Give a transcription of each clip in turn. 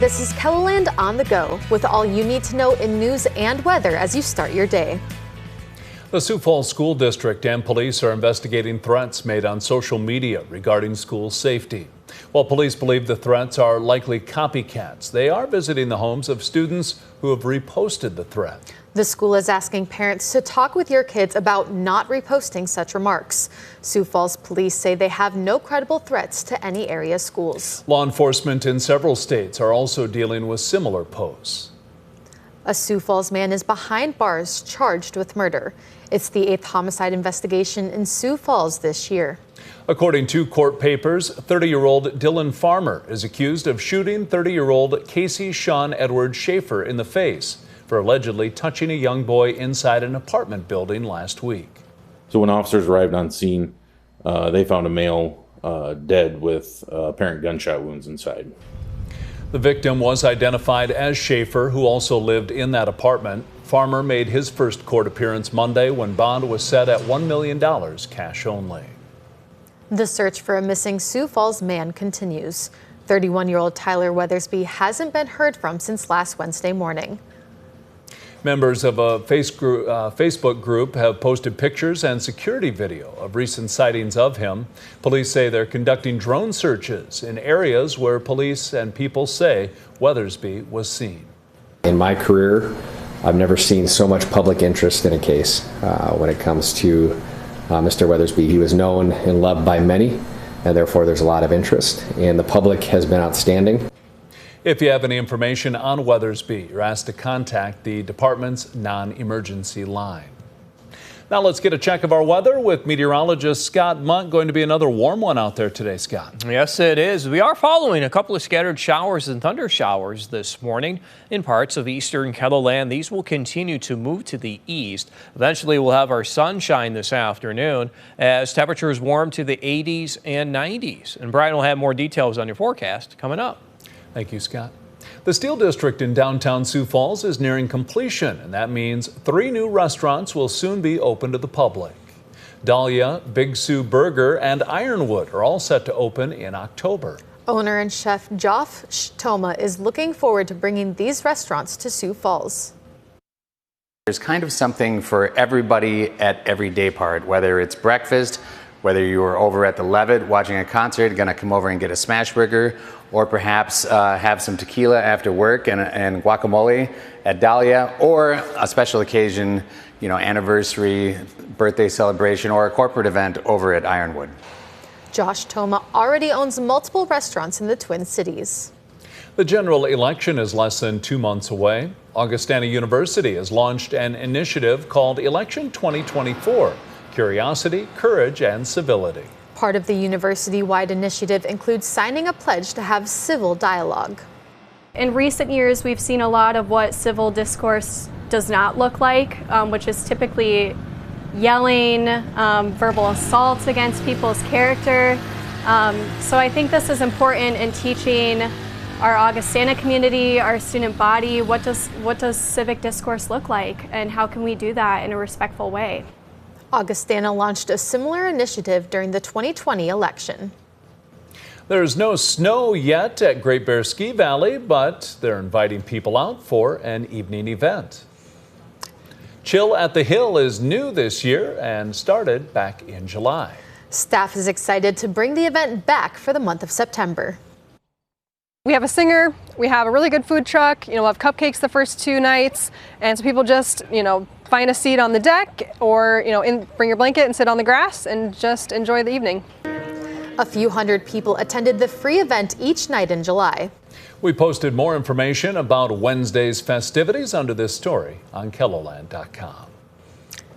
This is KELOLAND On the Go, with all you need to know in news and weather as you start your day. The Sioux Falls School District and police are investigating threats made on social media regarding school safety. While police believe the threats are likely copycats, they are visiting the homes of students who have reposted the threat. The school is asking parents to talk with your kids about not reposting such remarks. Sioux Falls police say they have no credible threats to any area schools. Law enforcement in several states are also dealing with similar posts. A Sioux Falls man is behind bars charged with murder. It's the 8th homicide investigation in Sioux Falls this year. According to court papers, 30-year-old Dylan Farmer is accused of shooting 30-year-old Casey Sean Edward Schaefer in the face for allegedly touching a young boy inside an apartment building last week. So when officers arrived on scene, they found a male dead with apparent gunshot wounds inside. The victim was identified as Schaefer, who also lived in that apartment. Farmer made his first court appearance Monday when bond was set at $1 million, cash only. The search for a missing Sioux Falls man continues. 31-year-old Tyler Weathersby hasn't been heard from since last Wednesday morning. Members of a Facebook group have posted pictures and security video of recent sightings of him. Police say they're conducting drone searches in areas where police and people say Weathersby was seen. In my career, I've never seen so much public interest in a case when it comes to Mr. Weathersby. He was known and loved by many, and therefore there's a lot of interest, and the public has been outstanding. If you have any information on Weathersby, you're asked to contact the department's non-emergency line. Now let's get a check of our weather with meteorologist Scott Munt. Going to be another warm one out there today, Scott. Yes, it is. We are following a couple of scattered showers and thunder showers this morning in parts of eastern KELOLAND. These will continue to move to the east. Eventually, we'll have our sunshine this afternoon as temperatures warm to the 80s and 90s. And Brian will have more details on your forecast coming up. Thank you, Scott. The Steel District in downtown Sioux Falls is nearing completion, and that means 3 new restaurants will soon be open to the public. Dahlia, Big Sioux Burger, and Ironwood are all set to open in October. Owner and chef Josh Toma is looking forward to bringing these restaurants to Sioux Falls. There's kind of something for everybody at every day part, whether it's breakfast, whether you were over at the Levitt watching a concert, going to come over and get a smash burger, or perhaps have some tequila after work and guacamole at Dahlia, or a special occasion, you know, anniversary, birthday celebration, or a corporate event over at Ironwood. Josh Toma already owns multiple restaurants in the Twin Cities. The general election is less than 2 months away. Augustana University has launched an initiative called Election 2024. Curiosity, courage, and civility. Part of the university-wide initiative includes signing a pledge to have civil dialogue. In recent years, we've seen a lot of what civil discourse does not look like, which is typically yelling, verbal assaults against people's character. So I think this is important in teaching our Augustana community, our student body, what does civic discourse look like, and how can we do that in a respectful way. Augustana launched a similar initiative during the 2020 election. There's no snow yet at Great Bear Ski Valley, but they're inviting people out for an evening event. Chill at the Hill is new this year and started back in July. Staff is excited to bring the event back for the month of September. We have a singer, we have a really good food truck, we'll have cupcakes the first 2 nights, and so people just, find a seat on the deck or, bring your blanket and sit on the grass and just enjoy the evening. A few hundred people attended the free event each night in July. We posted more information about Wednesday's festivities under this story on KELOLAND.com.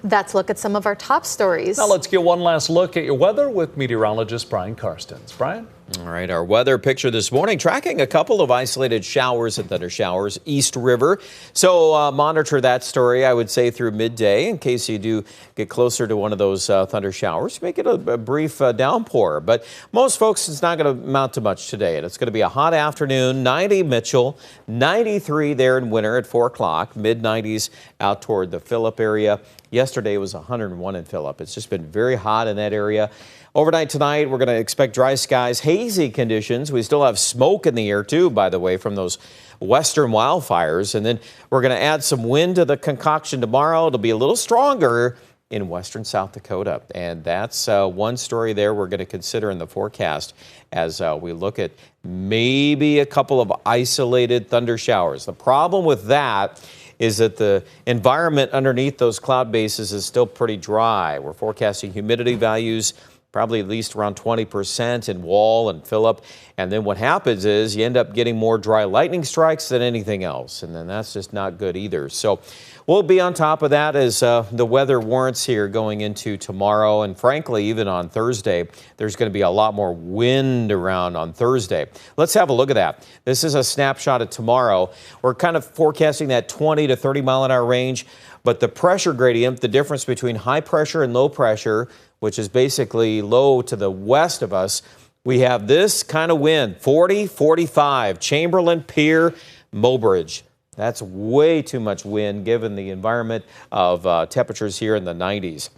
That's a look at some of our top stories. Now let's get one last look at your weather with meteorologist Brian Karstens. Brian? All right, our weather picture this morning tracking a couple of isolated showers and thunder showers East River. So monitor that story, I would say, through midday in case you do get closer to one of those thunder showers. Make it a brief downpour. But most folks, it's not going to amount to much today. And it's going to be a hot afternoon. 90 Mitchell, 93 there in Winter at 4 o'clock, mid-90s out toward the Phillip area. Yesterday was 101 in Phillip. It's just been very hot in that area. Overnight tonight, we're going to expect dry skies, hazy conditions. We still have smoke in the air, too, by the way, from those western wildfires. And then we're going to add some wind to the concoction tomorrow. It'll be a little stronger in western South Dakota. And that's one story there we're going to consider in the forecast as we look at maybe a couple of isolated thunder showers. The problem with that is that the environment underneath those cloud bases is still pretty dry. We're forecasting humidity values probably at least around 20% in Wall and Phillip. And then what happens is you end up getting more dry lightning strikes than anything else. And then that's just not good either. So we'll be on top of that as the weather warrants here going into tomorrow. And frankly, even on Thursday, there's going to be a lot more wind around on Thursday. Let's have a look at that. This is a snapshot of tomorrow. We're kind of forecasting that 20 to 30 mile an hour range. But the pressure gradient, the difference between high pressure and low pressure, which is basically low to the west of us, we have this kind of wind, 40, 45, Chamberlain, Pierre, Mobridge. That's way too much wind given the environment of temperatures here in the 90s.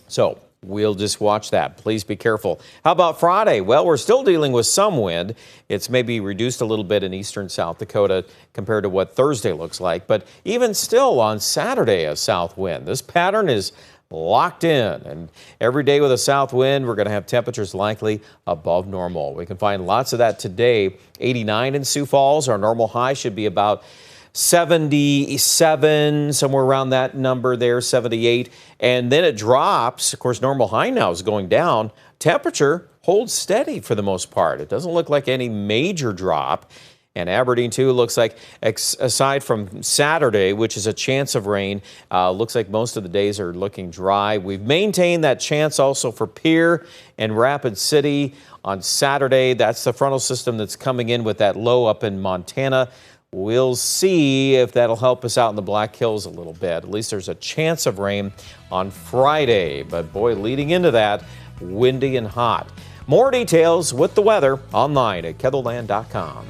So we'll just watch that. Please be careful. How about Friday? Well, we're still dealing with some wind. It's maybe reduced a little bit in eastern South Dakota compared to what Thursday looks like. But even still on Saturday, a south wind. This pattern is locked in, and every day with a south wind, we're going to have temperatures likely above normal. We can find lots of that today. 89 in Sioux Falls. Our normal high should be about 77, somewhere around that number there, 78. And then it drops. Of course, normal high now is going down. Temperature holds steady for the most part. It doesn't look like any major drop. And Aberdeen, too, looks like, aside from Saturday, which is a chance of rain, looks like most of the days are looking dry. We've maintained that chance also for Pierre and Rapid City on Saturday. That's the frontal system that's coming in with that low up in Montana. We'll see if that'll help us out in the Black Hills a little bit. At least there's a chance of rain on Friday. But, boy, leading into that, windy and hot. More details with the weather online at KELOLAND.com.